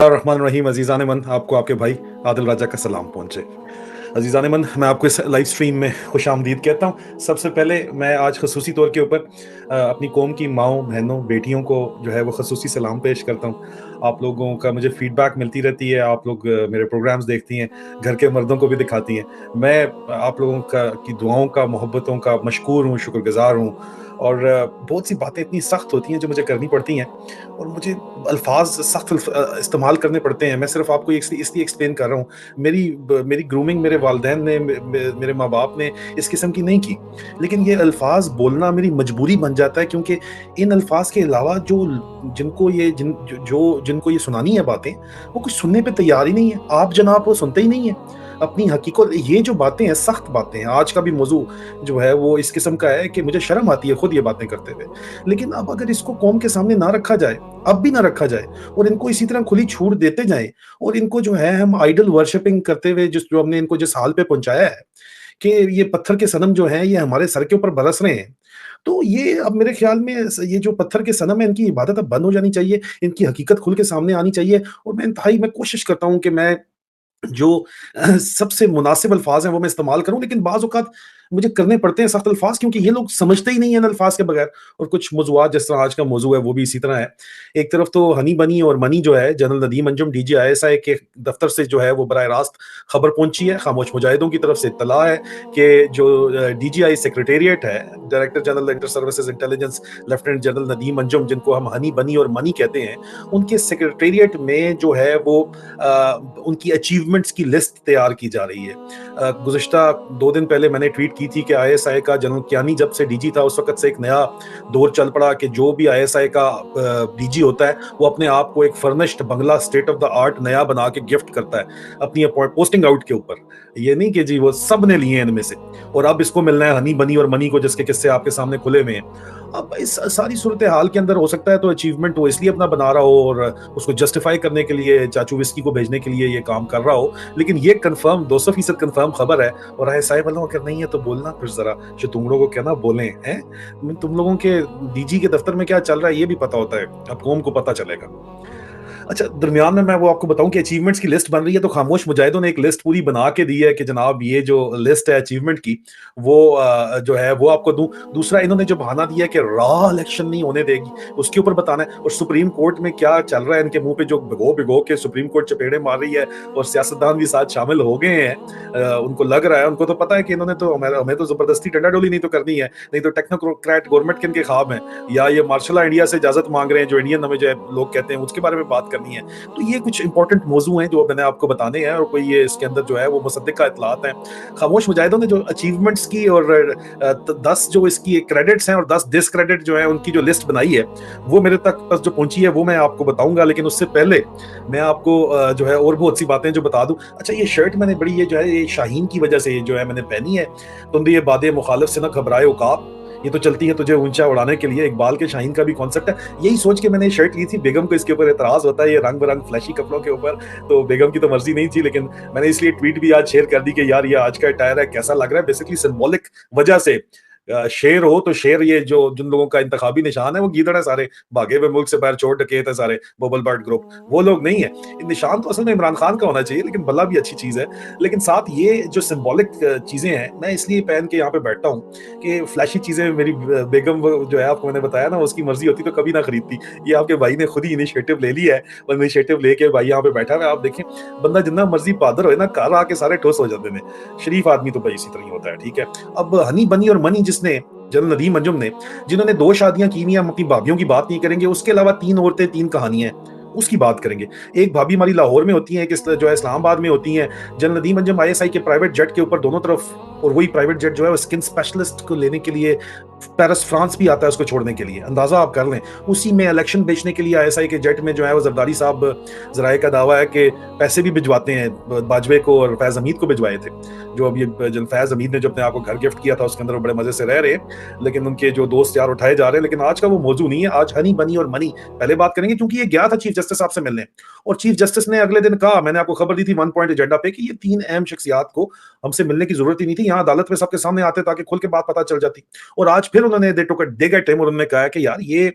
बिस्मिल्लाहिर्रहमानिर्रहीम। अज़ीज़ान मन, आपको आपके भाई आदिल राजा का सलाम पहुँचे। अज़ीज़ान मन, मैं आपको इस लाइव स्ट्रीम में खुशामदीद कहता हूँ। सबसे पहले मैं आज ख़ुसूसी तौर के ऊपर अपनी कौम की माँओं, बहनों, बेटियों को जो है वो ख़ुसूसी सलाम पेश करता हूँ। आप लोगों का मुझे फ़ीडबैक मिलती रहती है, आप लोग मेरे प्रोग्राम्स देखती हैं, घर के मर्दों को भी दिखाती हैं। मैं आप लोगों का की दुआओं का, मोहब्बतों का मशकूर हूँ, शुक्रगुज़ार हूँ। और बहुत सी बातें इतनी सख्त होती हैं जो मुझे करनी पड़ती हैं, और मुझे अल्फाज सख्त इस्तेमाल करने पड़ते हैं। मैं सिर्फ आपको इसलिए एक्सप्लेन कर रहा हूँ। मेरी ग्रूमिंग मेरे वालदैन ने, मेरे माँ बाप ने इस किस्म की नहीं की, लेकिन ये अल्फाज बोलना मेरी मजबूरी बन जाता है, क्योंकि इन अल्फाज के अलावा जिनको ये सुनानी है बातें, वो कुछ सुनने पे तैयार ही नहीं है। आप जनाब वो सुनते ही नहीं है अपनी हकीकत। ये जो बातें हैं, सख्त बातें हैं। आज का भी मौजू जो है वो इस किस्म का है कि मुझे शर्म आती है खुद ये बातें करते हुए। लेकिन अब अगर इसको कौम के सामने ना रखा जाए, अब भी ना रखा जाए, और इनको इसी तरह खुली छूट देते जाएं, और इनको जो है हम आइडल वर्शिपिंग करते हुए जो हमने इनको जिस हाल पे पहुंचाया है कि ये पत्थर के सनम जो हैं ये हमारे सर के ऊपर बरस रहे हैं, तो ये अब मेरे ख्याल में ये जो पत्थर के सनम है, इनकी इबादत अब बंद हो जानी चाहिए। इनकी हकीकत खुल के सामने आनी चाहिए। और मैं कोशिश करता हूँ कि मैं जो सबसे मुनासिब अल्फाज हैं वो मैं इस्तेमाल करूँ, लेकिन बाज़ औक़ात मुझे करने पड़ते हैं सख्त अल्फाज़, क्योंकि ये लोग समझते ही नहीं हैं इन अल्फाज़ के बगैर। और कुछ मौज़ूआत जिस तरह आज का मौज़ू है वो भी इसी तरह है। एक तरफ तो हनी बनी और मनी जो है, general Nadeem Anjum DG ISI के दफ्तर से जो है वो बराह रास्त खबर पहुंची है। खामोश मुजाहिदों की तरफ से इत्तला है कि जो डीजीआई सेक्रेटेरिएट है, director general inter services intelligence, lieutenant general Nadeem Anjum, जिनको हम हनी बनी और मनी कहते हैं, उनके सेक्रेटेरिएट में जो है वो उनकी अचीवमेंट्स की लिस्ट तैयार की जा रही है। गुज़िश्ता 2 दिन पहले मैंने ट्वीट की थी कि आईएसआई का जनरल कियानी जब से डीजी था, उस वक़्त से एक नया दौर चल पड़ा कि जो भी आईएसआई का डीजी होता है, वो अपने आप को एक furnished Bangla state of the art नया बना के गिफ्ट करता है अपनी पोस्टिंग आउट के ऊपर। ये नहीं कि जी वो सब ने लिए हैं इनमें से, और अब इसको मिलना है हनी बनी और मनी को, जिसके किस्से आपके सामने खुले हुए हैं। अब इस सारी सूरत हाल के अंदर हो सकता है तो अचीवमेंट वो इसलिए अपना बना रहा हो, और उसको जस्टिफाई करने के लिए चाचू विस्की को भेजने के लिए ये काम कर रहा हो। लेकिन ये कंफर्म 200% कंफर्म खबर है। और आईएसआई वालों अगर नहीं है तो बोलना कुछ जरा शतूंगड़ों को कहना बोलें हैं। तुम लोगों के डीजी के दफ्तर में क्या चल रहा है ये भी पता होता है, अब कौम को पता चलेगा। अच्छा, दरमियान में मैं वो आपको बताऊं कि अचीवमेंट्स की लिस्ट बन रही है, तो खामोश मुजाहिदों ने एक लिस्ट पूरी बना के दी है कि जनाब ये जो लिस्ट है अचीवमेंट की, वो जो है वो आपको दूं। दूसरा, इन्होंने जो बहाना दिया है कि रॉ इलेक्शन नहीं होने देगी, उसके ऊपर बताना है। और सुप्रीम कोर्ट में क्या चल रहा है, इनके मुंह पे जो भिगो भिगो के सुप्रीम कोर्ट चपेड़े मार रही है, और सियासतदान भी साथ शामिल हो गए हैं। उनको लग रहा है, उनको तो पता है कि इन्होंने तो हमें तो जबरदस्ती टंडा डोली नहीं तो करनी है, नहीं तो टेक्नोक्रेट गवर्नमेंट के इनके ख्वाब हैं, या ये मार्शल इंडिया से इजाजत मांग रहे हैं, जो इंडियन हमें जो लोग कहते हैं, उसके बारे में बात करनी है। तो ये कुछ इंपॉर्टेंट मौजू हैं जो मैंने आपको बताने हैं, और कोई ये इसके अंदर जो है वो मुसद्दिक इतलात हैं। खामोश मुजाहिदों ने जो अचीवमेंट्स की और 10 जो इसकी क्रेडिट्स हैं और 10 डिसक्रेडिट जो है, उनकी जो लिस्ट बनाई है, वो मेरे तक बस जो पहुंची है वो मैं आपको बताऊंगा। लेकिन उससे पहले मैं आपको जो है और बहुत सी बातें जो बता दूं। अच्छा, ये शर्ट मैंने बड़ी ये जो है ये शाहीन की वजह से जो है मैंने पहनी है। तुम भी ये बादे मुखालिफ से ना घबराए उकाब, ये तो चलती है तुझे ऊंचा उड़ाने के लिए। इकबाल के शाहीन का भी कॉन्सेप्ट है। यही सोच के मैंने ये शर्ट ली थी। बेगम को इसके ऊपर एतराज होता है ये रंग बिरंग फ्लैशी कपड़ों के ऊपर, तो बेगम की तो मर्जी नहीं थी, लेकिन मैंने इसलिए ट्वीट भी आज शेयर कर दी कि यार ये आज का अटायर है, कैसा लग रहा है। बेसिकली सिंबॉलिक वजह से शेर हो तो शेर, ये जो जिन लोगों का इंतखाबी निशान है वो गीदड़ है सारे, भागे हुए मुल्क से बाहर चोर डकैत है सारे, बबल बर्ड ग्रुप, वो लोग नहीं है। निशान तो असल में इमरान खान का होना चाहिए, लेकिन बल्ला भी अच्छी चीज है। लेकिन साथ ये जो सिंबॉलिक चीजें हैं, मैं इसलिए पहन के यहाँ पे बैठता हूँ कि फ्लैशी चीजें मेरी बेगम जो है, आपको मैंने बताया ना, उसकी मर्जी होती तो कभी ना खरीदती। ये आपके भाई ने खुद ही इनिशिएटिव ले लिया है, और इनिशिएटिव लेके भाई यहाँ पे बैठा हुआ है। आप देखें, बंदा जितना मर्जी बहादुर हो ना, कार आके सारे ठोस हो जाते हैं। शरीफ आदमी तो भाई इसी तरह ही होता है, ठीक है। अब हनी बनी और मनी जिसने, जनरल नदीम अंजुम ने, जिन्होंने 2 शादियां की हुई, हम अपनी भाभीयों की बात नहीं करेंगे, उसके अलावा 3 औरतें, 3 कहानियां, उसकी बात करेंगे। एक भाभी हमारी लाहौर में होती है, एक जो है इस्लामाबाद में होती है। जनरल नदीम अंजुम आईएसआई के प्राइवेट जेट के ऊपर दोनों तरफ, और वही प्राइवेट जेट जो है वो स्किन स्पेशलिस्ट को लेने के लिए पेरिस फ्रांस भी आता है उसको छोड़ने के लिए, अंदाजा आप कर लें। उसी में इलेक्शन बेचने के लिए आईएसआई के जेट में जो है वो जरदारी साहब, जराए का दावा है कि पैसे भी भिजवाते हैं, बाजवे को और फैज हमीद को भिजवाए थे। जो अब ये फैज हमीद ने जो अपने आप को घर गिफ्ट किया था, उसके अंदर वो बड़े मजे से रह रहे, लेकिन उनके जो दोस्त यार उठाए जा रहे हैं। लेकिन आज का वो मौजू नहीं है। आज हनी बनी और मनी पहले बात करेंगे, क्योंकि ये गया था चीफ जस्टिस साहब से मिलने, और चीफ जस्टिस ने अगले दिन कहा, मैंने आपको खबर दी थी 1 पॉइंट एजेंडा पे, कि ये 3 अहम शख्सियात को हमसे मिलने की जरूरत ही नहीं थी, यहाँ अदालत में सबके सामने आते ताकि खुल के बात पता चल जाती। और आज फिर उन्होंने दे गए टाइम, और उन्होंने कहा कि यार ये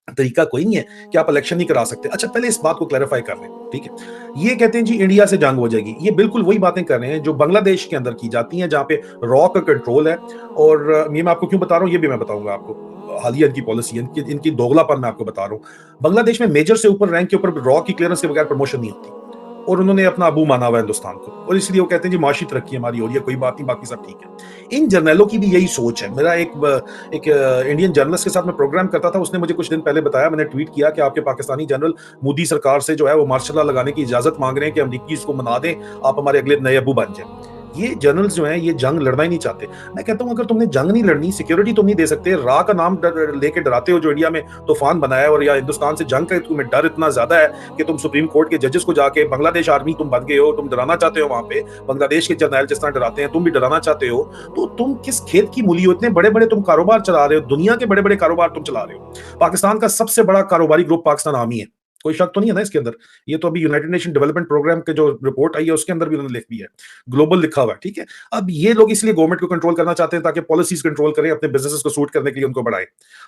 तरीका कोई नहीं है कि आप इलेक्शन नहीं करा सकते। अच्छा, पहले इस बात को क्लैरिफाई कर लें, ठीक है? ये कहते हैं जी इंडिया से जंग हो जाएगी, ये बिल्कुल वही बातें कर रहे हैं जो बांग्लादेश के अंदर की जाती हैं, जहाँ पे रॉ का कंट्रोल है। और ये मैं आपको क्यों बता रहा हूँ, ये भी मैं बताऊंगा आपको। हालिया इनकी पॉलिसी है, इनकी दोगलापन मैं आपको बता रहा हूँ। बांग्लादेश में मेजर से ऊपर रैंक के ऊपर रॉ की क्लियरेंस के बगैर प्रमोशन नहीं होती, और उन्होंने अपना अबू माना हुआ है हिंदुस्तान को, और इसलिए वो कहते हैं जी माशी तरक्की हमारी हो रही है, कोई बात नहीं, बाकी सब ठीक है। इन जर्नलों की भी यही सोच है। मेरा एक इंडियन जर्नलिस्ट के साथ मैं प्रोग्राम करता था, उसने मुझे कुछ दिन पहले बताया, मैंने ट्वीट किया कि आपके पाकिस्तानी जनरल मोदी सरकार से जो है वो मार्शल लॉ लगाने की इजाजत मांग रहे हैं कि अमरीकी इसको मना दें, आप हमारे अगले नए अबू बन जाए। ये जर्नल्स जो हैं ये जंग लड़ना ही नहीं चाहते। मैं कहता हूं अगर तुमने जंग नहीं लड़नी, सिक्योरिटी तुम नहीं दे सकते, रा का नाम लेके डराते हो जो इंडिया में तूफान बनाया, और या हिंदुस्तान से जंग का तुम्हें डर इतना ज्यादा है कि तुम सुप्रीम कोर्ट के जजेस को जाके बांग्लादेश आर्मी तुम बन गए हो, तुम डराना चाहते हो, वहां पे बांग्लादेश के जर्नैल जिस तरह डराते हैं तुम भी डराना चाहते हो। तो तुम किस खेत की मूली हो? इतने बड़े बड़े तुम कारोबार चला रहे हो, दुनिया के बड़े बड़े कारोबार तुम चला रहे हो। पाकिस्तान का सबसे बड़ा कारोबारी ग्रुप पाकिस्तान आर्मी है, कोई शक तो नहीं है ना इसके अंदर? ये तो अभी यूनाइटेड नेशन डेवलपमेंट प्रोग्राम के जो रिपोर्ट आई है उसके अंदर भी उन्होंने लिख दिया है, ग्लोबल लिखा हुआ है, ठीक है? अब ये लोग इसलिए गवर्नमेंट को कंट्रोल करना चाहते हैं ताकि पॉलिसीज कंट्रोल करें, अपने बिजनेसेस को सूट करने के लिए उनको बढ़ाए।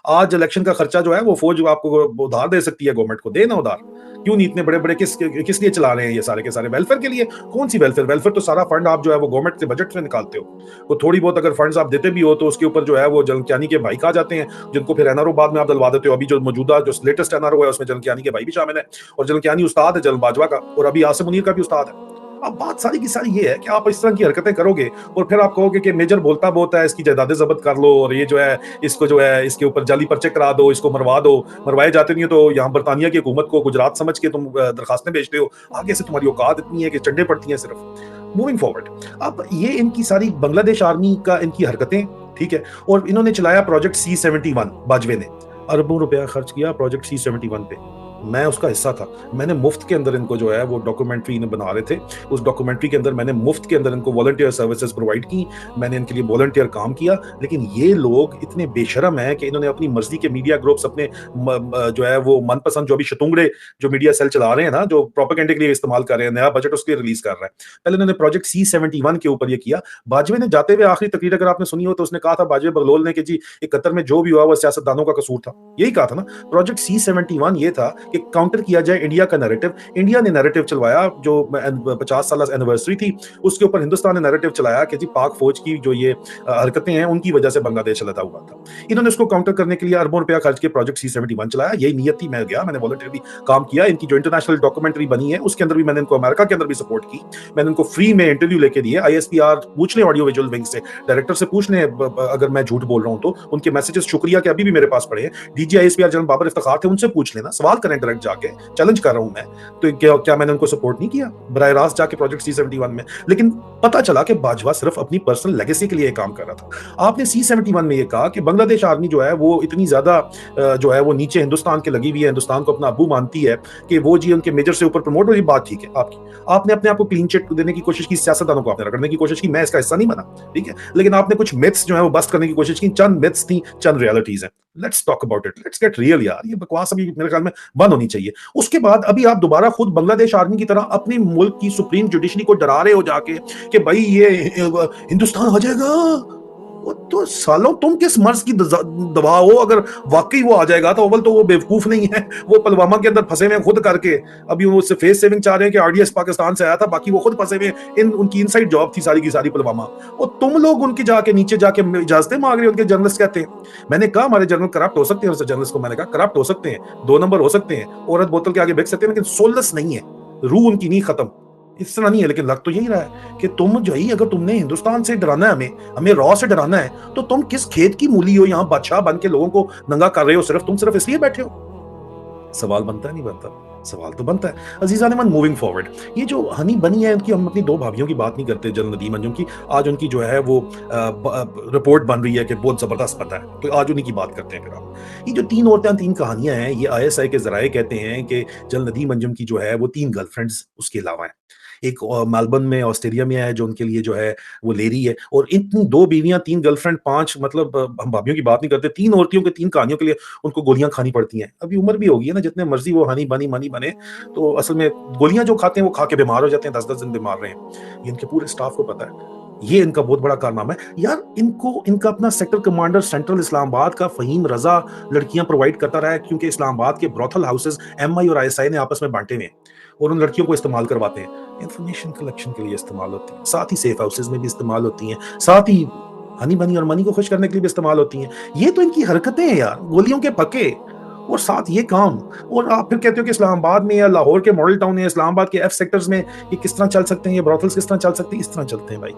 आज इलेक्शन का खर्चा जो है वो फौज आपको उधार दे सकती है, गवर्नमेंट को देना उधार। क्यों नहीं? इतने बड़े बड़े किस लिए चला रहे हैं ये सारे के सारे? वेलफेयर के लिए। कौन सी वेलफेयर? वेलफेयर तो सारा फंड आप जो है वो गवर्नमेंट के बजट से निकालते हो। वो थोड़ी बहुत अगर फंड्स आप देते भी हो तो उसके ऊपर जो है वो जलकियानी के भाई कहा जाते हैं, जिनको फिर एनआरओ बाद में आप दिलवा देते हो। अभी जो मौजूदा जो लेटेस्ट एनआरओ है उसमें जलकियानी के भाई भी शामिल है, और जलकियानी उस्ताद है जनरल बाजवा का, और अभी आसिम मुनीर का भी उस्ताद है। अब बात सारी की सारी ये है कि आप इस तरह की हरकतें करोगे और फिर आप कहोगे कि मेजर बोलता बहुत है, इसकी जायदादें जब्त कर लो, और ये जो है इसको जो है इसके ऊपर जाली पर्चे करा दो, इसको मरवा दो। मरवाए जाते नहीं हो तो यहाँ बरतानिया की हुकूमत को गुजरात समझ के तुम दरखास्तें भेजते हो। आगे से तुम्हारी औकात इतनी है कि चंडे पड़ती हैं सिर्फ। मूविंग फॉरवर्ड, अब ये इनकी सारी बांग्लादेश आर्मी का इनकी हरकतें, ठीक है? और इन्होंने चलाया प्रोजेक्ट C-71, बाजवे ने अरबों रुपया खर्च किया प्रोजेक्ट C-71 पे। मैं उसका हिस्सा था। मैंने मुफ्त के अंदर इनको जो है वो डॉक्यूमेंट्री इन्हें बना रहे थे। उस डॉक्यूमेंट्री के अंदर मैंने मुफ्त के अंदर इनको वॉलंटियर सर्विसेज प्रोवाइड की, मैंने इनके लिए वॉलंटियर काम किया। लेकिन ये लोग इतने बेशरम हैं कि इन्होंने अपनी मर्जी के मीडिया ग्रुप्स, अपने जो है वो मनपसंद जो अभी शतुंगड़े जो मीडिया सेल चला रहे हैं ना, जो प्रोपेगेंडे के लिए इस्तेमाल कर रहे हैं, नया बजट उसके लिए रिलीज कर रहा है। पहले इन्होंने प्रोजेक्ट C-71 के ऊपर ये किया। बाजवे ने जाते हुए आखिरी तकरीर अगर आपने सुनी हो तो उसने कहा था, बाजवे बगलोल ने, कि जी कतर में जो भी हुआ वो सियासतदानों का कसूर था। यही कहा था ना। प्रोजेक्ट C-71 ये था कि काउंटर किया जाए इंडिया का नैरेटिव। इंडिया ने नैरेटिव चलवाया, जो 50 साल एनिवर्सरी थी उसके ऊपर हिंदुस्तान ने नैरेटिव चलाया कि जी पाक फौज की जो ये हरकतें हैं उनकी वजह से बांग्लादेश अलग हुआ था। इन्होंने उसको काउंटर करने के लिए अरबों रुपया खर्च के प्रोजेक्ट C-71 चलाया। यही नियत थी। मैं गया, मैंने वॉलंटियरली काम किया। इनकी जो इंटरनेशनल डॉक्यूमेंट्री बनी है उसके अंदर भी मैंने इनको अमेरिका के अंदर भी सपोर्ट की। मैंने इनको फ्री में इंटरव्यू लेके दिए। ISPR पूछ लें, ऑडियो विजुअल विंग से डायरेक्टर से पूछ लें अगर मैं झूठ बोल रहा हूं तो। उनके मैसेजेस शुक्रिया के अभी भी मेरे पास पड़े हैं। DG ISPR general Babar Iftikhar थे, उनसे पूछ लेना, सवाल करें डायरेक्ट जाके, चैलेंज कर रहा हूं मैं। तो क्या मैंने उनको सपोर्ट नहीं किया बराह रास्त जाके प्रोजेक्ट C-71 में? लेकिन पता चला कि बाजवा सिर्फ अपनी पर्सनल लेगेसी के लिए काम कर रहा था। आपने C-71 में ये कहा कि बांग्लादेश आर्मी जो है वो इतनी ज्यादा जो है वो नीचे हिंदुस्तान के लगी हुई है, हिंदुस्तान को अपना अबू मानती है कि वो जी उनके मेजर से ऊपर प्रमोट हो रही। बात ठीक है आपकी, आपने अपने आप को क्लीन चिट देने की कोशिश की, सियासतदानों को आपने रगड़ने की कोशिश की, मैं इसका हिस्सा नहीं बना, ठीक है? लेकिन आपने कुछ मिथ्स जो है वो बस्ट करने की कोशिश की। चंद मिथ्स थी, चंद रियलिटीज हैं। Let's talk about it, let's get real यार। ये बकवास अभी मेरे ख्याल में बंद होनी चाहिए। उसके बाद अभी आप दोबारा खुद बांग्लादेश आर्मी की तरह अपने मुल्क की सुप्रीम जुडिशरी को डरा रहे हो जाके कि भाई ये हिंदुस्तान हो जाएगा। वो तो सालों तुम किस मर्ज की दवा हो? अगर वाकई वो आ जाएगा तो अव्वल तो वो बेवकूफ नहीं है, वो पुलवामा के अंदर फंसे हुए खुद करके। अभी वो फेस सेविंग चाह रहे हैं कि RDS पाकिस्तान से आया था, बाकी वो खुद फंसे हुए। उनकी इनसाइड जॉब थी सारी की सारी पुलवामा। और तुम लोग उनके जाके नीचे जाके इजाजतें मांग रहे हो। उनके जर्नलिस्ट कहते हैं, मैंने कहा हमारे जर्नल करप्ट हो सकते हैं, जर्नलिस्ट को मैंने कहा करप्ट हो सकते हैं, 2 नंबर हो सकते हैं, औरत बोतल के आगे बिक सकते हैं, लेकिन सोलस नहीं है, रूह उनकी नहीं खत्म। इस तरह नहीं है। लेकिन लग तो यही रहा है कि तुम जो ही, अगर तुमने हिंदुस्तान से डराना है, हमें रॉ से डराना है, तो तुम किस खेत की मूली हो? यहाँ बादशाह बन के लोगों को नंगा कर रहे हो, तुम सिर्फ इसलिए बैठे हो? सवाल बनता है नहीं बनता? सवाल तो बनता है। अजीज़ान मन, मूविंग फॉरवर्ड, ये जो हनी बनी है इनकी, हम अपनी 2 भाभियों की बात नहीं करते, जनरल नदीम अंजुम की। आज उनकी जो है वो रिपोर्ट बन रही है कि बहुत जबरदस्त पता है, तो आज उन्हीं की बात करते हैं फिर हम। ये जो 3 औरतें 3 कहानियां हैं, ये ISI के जराए कहते हैं कि जनरल नदीम अंजुम की जो है वो 3 गर्लफ्रेंड्स उसके अलावा है। एक मेलबर्न में, ऑस्ट्रेलिया में है, जो उनके लिए जो है वो ले रही है। और इतनी 2 बीवियां, 3 गर्लफ्रेंड, 5 मतलब हम भाभीियों की बात नहीं करते, 3 औरतियों के 3 कहानियों के लिए उनको गोलियां खानी पड़ती हैं। अभी उम्र भी होगी है ना, जितने मर्जी वो हनी बनी मनी बने, तो असल में गोलियां जो खाते हैं वो खा के बीमार हो जाते हैं, 10-10 दिन बीमार रहे हैं। ये इनके पूरे स्टाफ को पता है। یہ ان کا بہت بڑا کارنامہ ہے یار. ان کا اپنا سیکٹر کمانڈر سینٹرل اسلام آباد کا فہیم رضا لڑکیاں پرووائڈ کرتا رہا ہے, کیونکہ اسلام آباد کے بروتھل ہاؤسز ایم آئی اور آئی ایس آئی نے آپس میں بانٹے ہوئے ہیں اور ان لڑکیوں کو استعمال کرواتے ہیں. انفارمیشن کلیکشن کے لیے استعمال ہوتی ہیں, ساتھ ہی سیف ہاؤسز میں بھی استعمال ہوتی ہیں, ساتھ ہی ہنی بنی اور منی کو خوش کرنے کے لیے بھی استعمال ہوتی ہیں. یہ تو ان کی حرکتیں ہیں یار, گولیوں کے پکے, اور ساتھ یہ کام. اور آپ پھر کہتے ہو کہ اسلام آباد میں یا لاہور کے ماڈل ٹاؤن یا اسلام آباد کے ایف سیکٹرز میں یہ کس طرح چل سکتے ہیں, یہ بروتھلز کس طرح چل سکتے ہیں؟ اس طرح چلتے ہیں بھائی,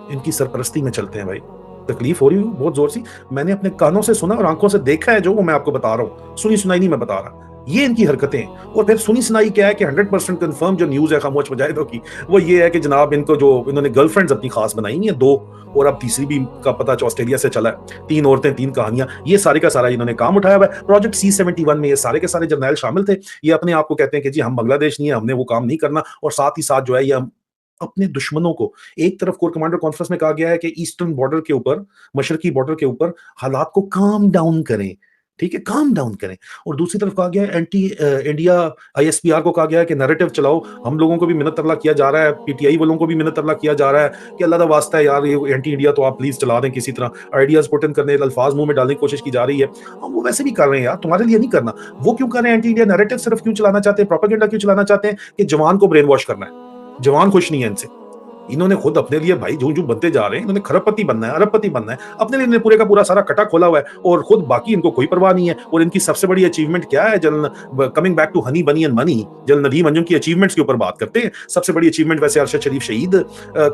ان کی سرپرستی میں چلتے ہیں بھائی. تکلیف ہو رہی ہوں بہت زور سی, میں نے اپنے کانوں سے سنا اور آنکھوں سے دیکھا ہے جو وہ میں آپ کو بتا رہا ہوں, سنی سنائی نہیں میں بتا رہا. یہ ان کی حرکتیں. اور پھر سنی سنائی کیا ہے کہ 100% کنفرم جو نیوز ہے خاموش مجاہدوں کی, وہ یہ ہے کہ جناب ان کو جو انہوں نے گرل فرینڈز اپنی خاص بنائی ہیں 2, اور اب تیسری بھی کا پتہ آسٹریلیا سے چلا ہے, 3 عورتیں 3 کہانیاں, یہ سارے کا سارا انہوں نے کام اٹھایا ہوا ہے. پروجیکٹ C71 میں یہ سارے کے سارے جرنیل شامل تھے. یہ اپنے آپ کو کہتے ہیں کہ جی ہم بنگلہ دیش نہیں ہے, ہم نے وہ کام نہیں کرنا, اور ساتھ ہی ساتھ جو ہے یہ ہم اپنے دشمنوں کو, ایک طرف کور کمانڈر کانفرنس میں کہا گیا ہے کہ ایسٹرن بارڈر کے اوپر, مشرقی بارڈر کے اوپر حالات کو کام ڈاؤن کریں, ٹھیک ہے, کام ڈاؤن کریں. اور دوسری طرف کہا گیا ہے اینٹی انڈیا ISPR کو کہا گیا ہے کہ نیریٹو چلاؤ, ہم لوگوں کو بھی منت ترلا کیا جا رہا ہے, PTI والوں کو بھی منت ترلا کیا جا رہا ہے کہ اللہ کا واسطہ ہے یار یہ اینٹی انڈیا تو آپ پلیز چلا دیں, کسی طرح آئیڈیاز پوٹن کرنے, الفاظ منہ میں ڈالنے کی کوشش کی جا رہی ہے. ہم وہ ویسے بھی کر رہے ہیں یار, تمہارے لیے نہیں کرنا. وہ کیوں کر رہے ہیں اینٹی انڈیا نیریٹو, صرف کیوں چلانا چاہتے ہیں, پروپیگنڈا کیوں چلانا چاہتے ہیں کہ جوان کو برین واش کرنا ہے. جوان خوش نہیں ہے ان سے. انہوں نے خود اپنے لیے بھائی جو بنتے جا رہے ہیں, انہوں نے کھرب پتی بننا ہے, ارب پتی بننا ہے, اپنے لیے پورے کا پورا سارا کٹا کھولا ہوا ہے, اور خود باقی ان کو کوئی پرواہ نہیں ہے. اور ان کی سب سے بڑی اچیومنٹ کیا ہے, کمنگ بیک ٹو ہنی بنی اینڈ منی, جل ندیم انجم کی اچیومنٹس کے اوپر بات کرتے ہیں. سب سے بڑی اچیومنٹ ویسے ارشد شریف شہید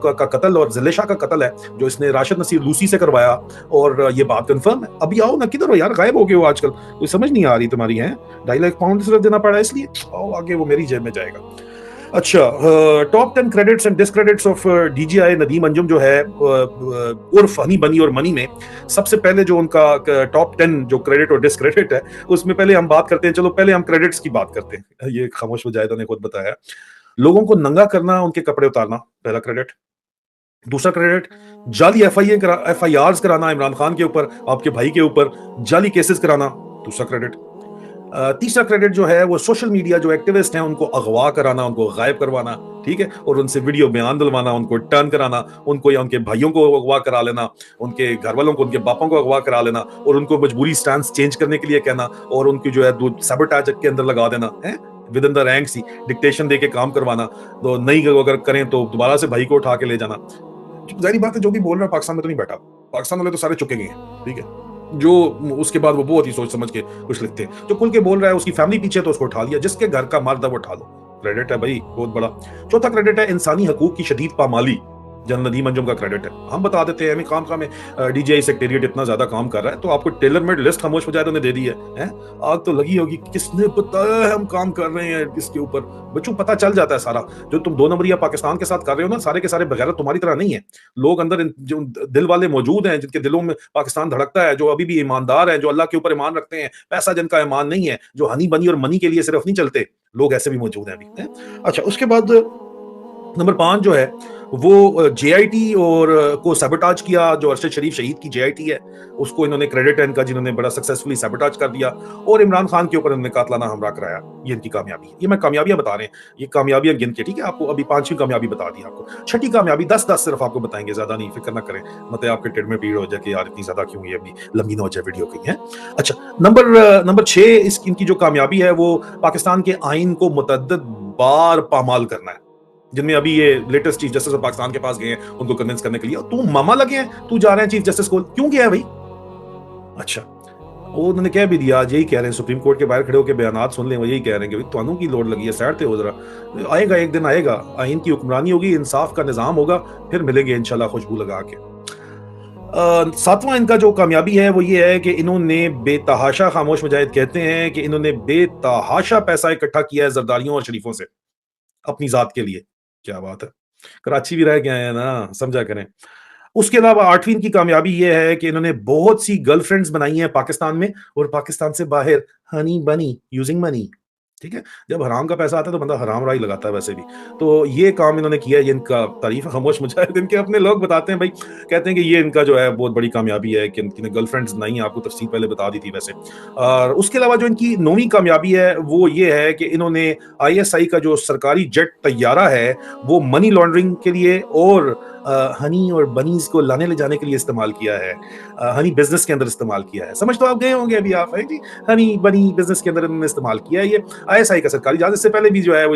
کا قتل اور ذلے شاہ کا قتل ہے, جو اس نے راشد نصیر لوسی سے کروایا, اور یہ بات کنفرم ہے. ابھی آؤ نا, کدھر ہو یار, غائب ہو گئے ہو آج کل, کوئی سمجھ نہیں آ رہی تمہاری ہے, 2.5 لاکھ پاؤنڈ صرف دینا پڑا ہے, اس لیے آؤ آگے, وہ میری جیب میں جائے گا. اچھا, top 10 credits and discredits of DGI Nadeem Anjum جو ہے عرف ہنی بنی اور منی میں, سب سے پہلے جو ان کا ٹاپ 10 جو کریڈٹ اور ڈس کریڈٹ ہے, اس میں پہلے ہم بات کرتے ہیں. چلو پہلے ہم کریڈٹس کی بات کرتے ہیں. یہ خاموش مجاہدوں نے خود بتایا, لوگوں کو ننگا کرنا, ان کے کپڑے اتارنا, پہلا کریڈٹ. دوسرا کریڈٹ, جعلی FIRs کرانا عمران خان کے اوپر, آپ کے بھائی کے اوپر جعلی کیسز کرانا, دوسرا کریڈٹ. تیسرا کریڈٹ جو ہے وہ سوشل میڈیا جو ایکٹیوسٹ ہیں ان کو اغوا کرانا, ان کو غائب کروانا, ٹھیک ہے, اور ان سے ویڈیو بیان دلوانا, ان کو ٹرن کرانا, ان کو یا ان کے بھائیوں کو اغوا کرا لینا, ان کے گھر والوں کو, ان کے باپوں کو اغوا کرا لینا, اور ان کو مجبوری سٹانس چینج کرنے کے لیے کہنا, اور ان کی جو ہے سیبوٹیج کے اندر لگا دینا ہے, ود ان دا رینکس ہی ڈکٹیشن دے کے کام کروانا, تو نہیں اگر کریں تو دوبارہ سے بھائی کو اٹھا کے لے جانا. ظاہری بات ہے جو بھی بول رہا ہے پاکستان میں تو نہیں بیٹھا, پاکستان والے تو سارے چکے گئے ہیں, ٹھیک ہے, جو اس کے بعد وہ بہت ہی سوچ سمجھ کے کچھ لکھتے ہیں. جو کھل کے بول رہا ہے, اس کی فیملی پیچھے تو اس کو اٹھا لیا, جس کے گھر کا مرد ہے وہ اٹھا لو, کریڈٹ ہے بھائی بہت بڑا. چوتھا کریڈٹ ہے انسانی حقوق کی شدید پامالی, جنرل ندیم انجم کا کریڈٹ ہے. ہم بتا دیتے ہیں خام میں DGI سیکریٹریٹ اتنا زیادہ کام کر رہا ہے, تو آپ کو ٹیلر میڈ لسٹ خاموش مجاہدوں نے دے دی ہے, آگ تو لگی ہوگی کس نے بتایا ہے ہم کام کر رہے ہیں اس کے اوپر. بچوں پتہ چل جاتا ہے سارا, جو تم 2 نمبریہ پاکستان کے ساتھ کر رہے ہو نا, سارے کے سارے بغیر تمہاری طرح نہیں ہے. لوگ اندر جو دل والے موجود ہیں, جن کے دلوں میں پاکستان دھڑکتا ہے, جو ابھی بھی ایماندار ہیں, جو اللہ کے اوپر ایمان رکھتے ہیں, پیسہ جن کا ایمان نہیں ہے, جو ہنی بنی اور منی کے لیے صرف نہیں چلتے, لوگ ایسے بھی موجود ہیں ابھی. اچھا, اس کے بعد نمبر 5 جو ہے وہ JIT اور کو سیبوٹاج کیا, جو ارشد شریف شہید کی JIT ہے, اس کو انہوں نے کریڈٹ ہے ان کا, جنہوں نے بڑا سکسیسفلی سیبوٹاج کر دیا, اور عمران خان کے اوپر انہوں نے قاتلانہ حملہ کرایا. یہ ان کی کامیابی ہے. یہ میں کامیابیاں بتا رہے ہیں, یہ کامیابیاں گن کے, ٹھیک ہے, آپ کو ابھی 5ویں کامیابی بتا دی, آپ کو 6ٹھی کامیابی 10 صرف آپ کو بتائیں گے, زیادہ نہیں, فکر نہ کریں, مطلب آپ کے ٹیڑھ میں پیڑ ہو جائے کہ یار اتنی زیادہ کیوں, یہ ابھی لمبی نہ ہو جائے ویڈیو کی ہے. اچھا, نمبر 6 ان کی جو کامیابی ہے وہ پاکستان کے آئین کو متعدد بار پامال کرنا ہے, جن میں ابھی یہ latest chief justice of Pakistan کے پاس گئے ہیں ان کو کنونس کرنے کے لیے. تو ماما لگے ہیں, تو جا رہے ہیں چیف جسٹس کو, کیوں گیا ہے بھائی؟ اچھا, وہ انہوں نے کہہ بھی دیا, آج یہی کہہ رہے ہیں, سپریم کورٹ کے باہر کھڑے ہو کے بیانات سن لیں, وہ یہی کہہ رہے ہیں کہ تانوں کی لوڑ لگی ہے, سیڈ تے ہو ذرا, آئے گا ایک دن, آئے گا, آئین کی حکمرانی ہوگی, انصاف کا نظام ہوگا, پھر ملیں گے انشاءاللہ خوشبو لگا کے. 7واں ان کا جو کامیابی ہے وہ یہ ہے کہ انہوں نے بے تحاشا, خاموش مجاہد کہتے ہیں کہ انہوں نے بے تحاشا پیسہ اکٹھا کیا ہے زرداریوں اور شریفوں سے اپنی ذات کے لیے. کیا بات ہے, کراچی بھی رہ کے آئے ہیں نا, سمجھا کریں. اس کے علاوہ 8ویں کی کامیابی یہ ہے کہ انہوں نے بہت سی گرل فرینڈز بنائی ہیں پاکستان میں اور پاکستان سے باہر, ہنی بنی یوزنگ منی, ٹھیک ہے, جب حرام کا پیسہ آتا ہے تو بندہ حرام راہ لگاتا ہے ویسے بھی. تو یہ کام انہوں نے کیا ہے, یہ ان کا تعریف ہے. خاموش مجاہد ان کے اپنے لوگ بتاتے ہیں بھائی, کہتے ہیں کہ یہ ان کا جو ہے بہت بڑی کامیابی ہے کہ ان کی گرل فرینڈز بنائی ہیں, آپ کو تفصیل پہلے بتا دی تھی ویسے. اور اس کے علاوہ جو ان کی 9ویں کامیابی ہے وہ یہ ہے کہ انہوں نے ISI کا جو سرکاری جیٹ طیارہ ہے وہ منی لانڈرنگ کے لیے اور ہنی اور بنیز کو لانے لے جانے کے لیے استعمال کیا ہے، ہنی بزنس کے اندر استعمال کیا ہے. سمجھ تو آپ گئے ہوں گے ابھی آپ، ہے جی. ہنی بنی بزنس کے اندر انہوں نے استعمال کیا ہے. یہ آئی ایس آئی کا سرکاری جہاز، اس سے پہلے بھی جو ہے وہ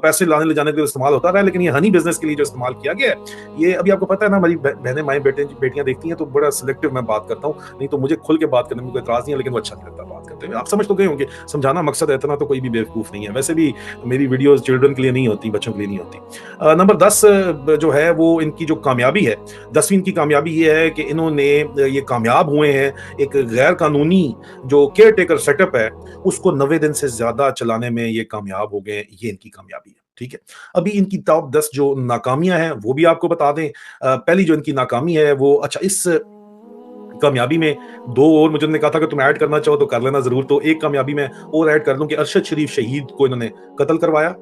پیسے لانے لے جانے کے لیے استعمال ہوتا رہا ہے، لیکن یہ ہنی بزنس کے لیے جو استعمال کیا گیا ہے، یہ ابھی آپ کو پتہ ہے نا، ہماری بہنیں مائیں بیٹیاں دیکھتی ہیں تو بڑا سلیکٹو میں بات کرتا ہوں، نہیں تو مجھے کھل کے بات کرنے میں کوئی اعتراض نہیں ہے، لیکن وہ اچھا نہیں لگتا بات کرتے ہوئے. آپ سمجھ تو گئے ہوں گے، سمجھانا مقصد ہے، اتنا تو کوئی بھی بیوقوف نہیں ہے. ویسے بھی میری ویڈیوز چلڈرن کے لیے نہیں ہوتی، بچوں کے لیے نہیں ہوتی. نمبر 10 جو ہے وہ ان کی جو کامیابی ہے، 10ویں ان کی کامیابی یہ ہے کہ انہوں نے یہ کامیاب ہوئے ہیں ایک غیر قانونی جو کیئر ٹیکر سیٹ اپ ہے اس کو 90 دن سے زیادہ چلانے میں یہ کامیاب ہو گئے. یہ ان کی کامیابی ہے. ٹھیک ہے، ابھی ان کی ٹاپ 10 جو ناکامیاں ہیں وہ بھی آپ کو بتا دیں. پہلی جو ان کی ناکامی ہے وہ، اچھا اس کامیابی میں دو اور مجھے نے کہا تھا کہ تم ایڈ کرنا چاہو تو کر لینا ضرور، تو ایک کامیابی میں اور ایڈ کر دوں کہ ارشد شریف شہید کو انہوں نے قتل کروایا.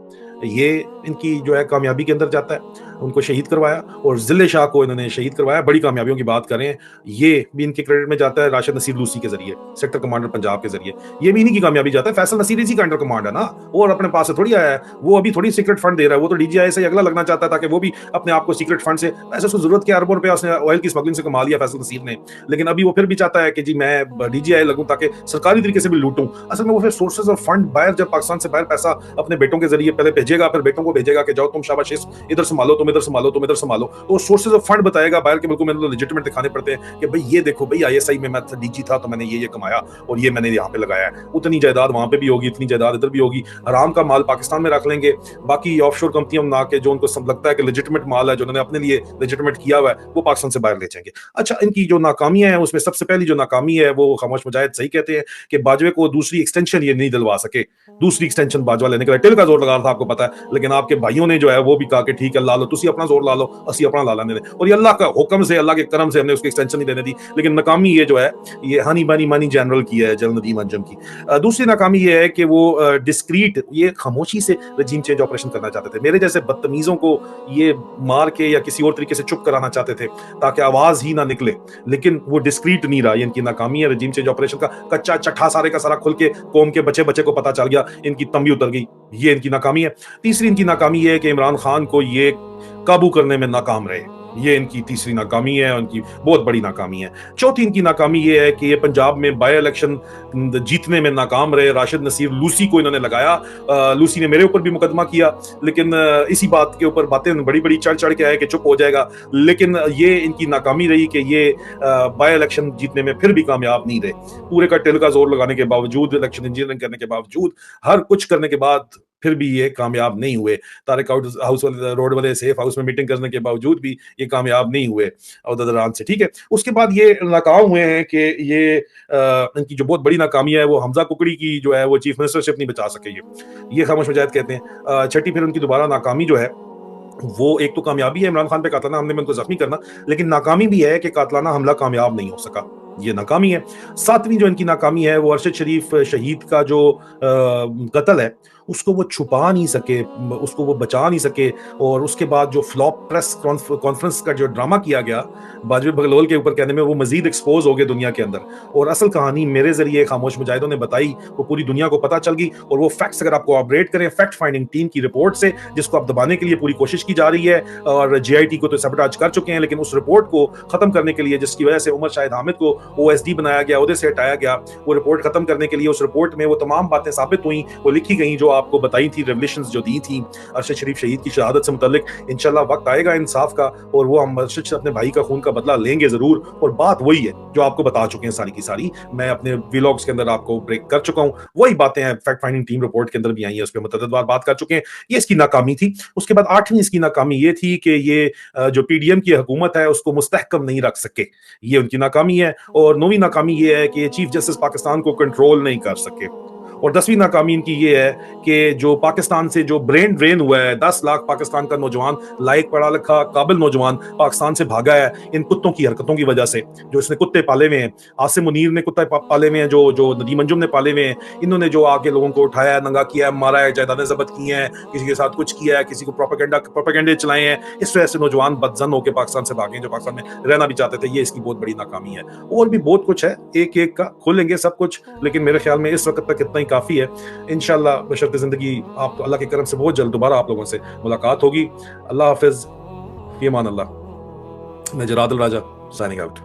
یہ ان کی جو ہے کامیابی کے اندر جاتا ہے، ان کو شہید کروایا. اور ذل شاہ کو انہوں نے شہید کروایا. بڑی کامیابیوں کی بات کریں، یہ بھی ان کے کریڈٹ میں جاتا ہے راشد نصیر لوسی کے ذریعے، سیکٹر کمانڈر پنجاب کے ذریعے. یہ بھی انہی کی کامیابی جاتا ہے. فیصل نصیر اسی کا انڈر کمانڈ ہے نا، اور اپنے پاس سے تھوڑی آیا ہے، وہ ابھی تھوڑی سیکرٹ فنڈ دے رہا ہے، وہ تو ڈی جی آئی سے اگلا لگنا چاہتا ہے تاکہ وہ بھی اپنے آپ کو سیکرٹ فنڈ سے، ایسے اس کو ضرورت کیا، اربوں روپیہ اس نے آئل کی اسمگلنگ سے کما لیا فیصل نصیر نے، لیکن ابھی وہ پھر بھی چاہتا ہے کہ جی میں ڈی جی آئی لگوں تاکہ سرکاری طریقے سے بھی لوٹوں. اصل میں وہ پھر سورسز آف فنڈ باہر، جب پاکستان سے باہر پیسہ اپنے بیٹوں کے ذریعے پہلے بھیجے گا، پھر بیٹوں کو بھیجے گا کہ جاؤ تم شاباش ادھر سنبھالو، تم ادھر سنبھالو، تم ادھر سنبھالو، تو سورسز آف فنڈ بتائے گا باہر کے ملکوں میں لیجٹیمیٹ دکھانے پڑتے ہیں کہ بھئی یہ دیکھو بھئی آئی ایس آئی میں میں ڈی جی تھا تو میں نے یہ کمایا اور یہ میں نے یہاں پہ لگایا ہے. اتنی جائیداد وہاں پہ بھی ہوگی، اتنی جائیداد ادھر بھی ہوگی. حرام کا مال پاکستان میں رکھ لیں گے، باقی آف شور کمپنیاں بنا کے جو ان کو سب لگتا ہے کہ لیجٹیمیٹ مال ہے، جو انہوں نے اپنے لیے لیجٹیمیٹ کیا ہوا ہے، وہ پاکستان سے باہر لے جائیں گے. اچھا ان کی جو ناکامیاں ہیں اس میں سب سے پہلی جو ناکامی ہے وہ خاموش مجاہد صحیح کہتے ہیں کہ باجوے کو دوسری ایکسٹینشن یہ نہیں دلوا سکے. دوسری ایکسٹینشن باجوہ لینے کے لیے ٹل کا زور لگا رہا تھا آپ کو پتا ہے، لیکن آپ کے بھائیوں نے جو ہے وہ بھی کہا کہ ٹھیک ہے لا لو، تسی اپنا زور لا لو، اسی اپنا لا لینے دیں. اور یہ اللہ کا حکم سے، اللہ کے کرم سے ہم نے اس کی ایکسٹینشن نہیں دینے دی. لیکن ناکامی یہ جو ہے یہ ہنی بنی مانی جنرل کی ہے، جنرل ندیم انجم کی. دوسری ناکامی یہ ہے کہ وہ ڈسکریٹ، یہ خاموشی سے رجیم چینج آپریشن کرنا چاہتے تھے. میرے جیسے بدتمیزوں کو یہ مار کے یا کسی اور طریقے سے چپ کرانا چاہتے تھے تاکہ آواز ہی نہ نکلے، لیکن وہ ڈسکریٹ نہیں رہا. یہ ان کی ناکامی ہے. رجیم چینج آپریشن کا کچا چٹھا سارے کا سارا کھل کے قوم کے بچے کو پتا چل گیا، ان کی تمبی اتر گئی. یہ ان کی ناکامی ہے. تیسری ان کی ناکامی یہ ہے کہ عمران خان کو یہ قابو کرنے میں ناکام رہے. یہ ان کی تیسری ناکامی ہے، ان کی بہت بڑی ناکامی ہے. چوتھی ان کی ناکامی یہ ہے کہ یہ پنجاب میں بائی الیکشن جیتنے میں ناکام رہے. راشد نصیر لوسی کو انہوں نے لگایا. لوسی نے میرے اوپر بھی مقدمہ کیا، لیکن اسی بات کے اوپر باتیں بڑی بڑی چڑھ چڑھ کے آئے کہ چپ ہو جائے گا، لیکن یہ ان کی ناکامی رہی کہ یہ بائی الیکشن جیتنے میں پھر بھی کامیاب نہیں رہے. پورے کا ٹل کا زور لگانے کے باوجود، الیکشن انجینئرنگ کرنے کے باوجود، ہر کچھ کرنے کے بعد پھر بھی یہ کامیاب نہیں ہوئے. طارق ہاؤس روڈ والے سیف ہاؤس میں میٹنگ کرنے کے باوجود بھی یہ کامیاب نہیں ہوئے عہدیداران سے. ٹھیک ہے، اس کے بعد یہ ناکام ہوئے ہیں کہ یہ ان کی جو بہت بڑی ناکامی ہے وہ حمزہ ککڑی کی جو ہے وہ چیف منسٹرشپ نہیں بچا سکے. یہ خاموش مجاہد کہتے ہیں. چھٹی پھر ان کی دوبارہ ناکامی جو ہے وہ، ایک تو کامیابی ہے عمران خان پہ قاتلانہ حملے میں ان کو زخمی کرنا، لیکن ناکامی بھی ہے کہ قاتلانہ حملہ کامیاب نہیں ہو سکا. یہ ناکامی ہے. ساتویں جو ان کی ناکامی ہے وہ ارشد شریف شہید کا جو قتل ہے اس کو وہ چھپا نہیں سکے، اس کو وہ بچا نہیں سکے. اور اس کے بعد جو فلاپ پریس کانفرنس کا جو ڈرامہ کیا گیا باجوہ بغلول کے اوپر کہنے میں، وہ مزید ایکسپوز ہو گئے دنیا کے اندر. اور اصل کہانی میرے ذریعے خاموش مجاہدوں نے بتائی، وہ پوری دنیا کو پتہ چل گئی. اور وہ فیکٹس اگر آپ کو اپڈیٹ کریں فیکٹ فائنڈنگ ٹیم کی رپورٹ سے، جس کو اب دبانے کے لیے پوری کوشش کی جا رہی ہے، اور جے آئی ٹی کو تو سبٹاج کر چکے ہیں، لیکن اس رپورٹ کو ختم کرنے کے لیے، جس کی وجہ سے عمر شاہد حامد کو او ایس ڈی بنایا گیا، عہدے سے ہٹایا گیا، وہ رپورٹ ختم کرنے کے لیے اس رپورٹ میں وہ تمام باتیں ثابت ہوئیں، وہ لکھی گئیں جو آپ کو بتائی تھی، ریولیشنز جو دی تھیں ارشد شریف شہید کی شہادت سے متعلق. انشاءاللہ وقت آئے گا انصاف کا، اور وہ ہم ارشد سے اپنے بھائی کا خون کا بدلہ لیں گے ضرور. اور بات وہی ہے جو آپ کو بتا چکے ہیں ساری کی ساری، میں اپنے ویلاگز کے اندر آپ کو بریک کر چکا ہوں. وہی باتیں ہیں فیکٹ فائنڈنگ ٹیم رپورٹ کے اندر بھی آئی ہیں، اس پہ متعدد بار بات کر چکے ہیں. یہ اس کی ناکامی تھی. اس کے بعد آٹھویں اس کی ناکامی یہ تھی کہ یہ جو پی ڈی ایم کی حکومت ہے اس کو مستحکم نہیں رکھ سکے. یہ ان کی ناکامی ہے. اور نویں ناکامی یہ ہے کہ چیف جسٹس پاکستان کو کنٹرول نہیں کر سکے. اور 10ویں ناکامی ان کی یہ ہے کہ جو پاکستان سے جو برین ڈرین ہوا ہے، 10 لاکھ پاکستان کا نوجوان، لائق پڑھا لکھا قابل نوجوان پاکستان سے بھاگا ہے ان کتوں کی حرکتوں کی وجہ سے. جو اس نے کتے پالے ہوئے ہیں، عاصم منیر نے کتے پالے ہوئے ہیں، جو ندیم انجم نے پالے ہوئے ہیں، انہوں نے جو آگے لوگوں کو اٹھایا ہے، ننگا کیا ہے، مارا ہے، جائیدادیں ضبط کی ہیں، کسی کے ساتھ کچھ کیا ہے، کسی کو پروپیگنڈے چلائے ہیں. اس وجہ سے نوجوان بدزن ہو کے پاکستان سے بھاگے ہیں جو پاکستان میں رہنا بھی چاہتے تھے. یہ اس کی بہت بڑی ناکامی ہے. اور بھی بہت کچھ ہے، ایک ایک کا کھولیں گے سب کچھ، لیکن میرے خیال میں اس وقت تک اتنا ہی کافی ہے. انشاءاللہ بشرط زندگی آپ اللہ کے کرم سے بہت جلد دوبارہ آپ لوگوں سے ملاقات ہوگی. اللہ حافظ. فی امان اللہ. میں جراد الراجہ, سائننگ آؤٹ.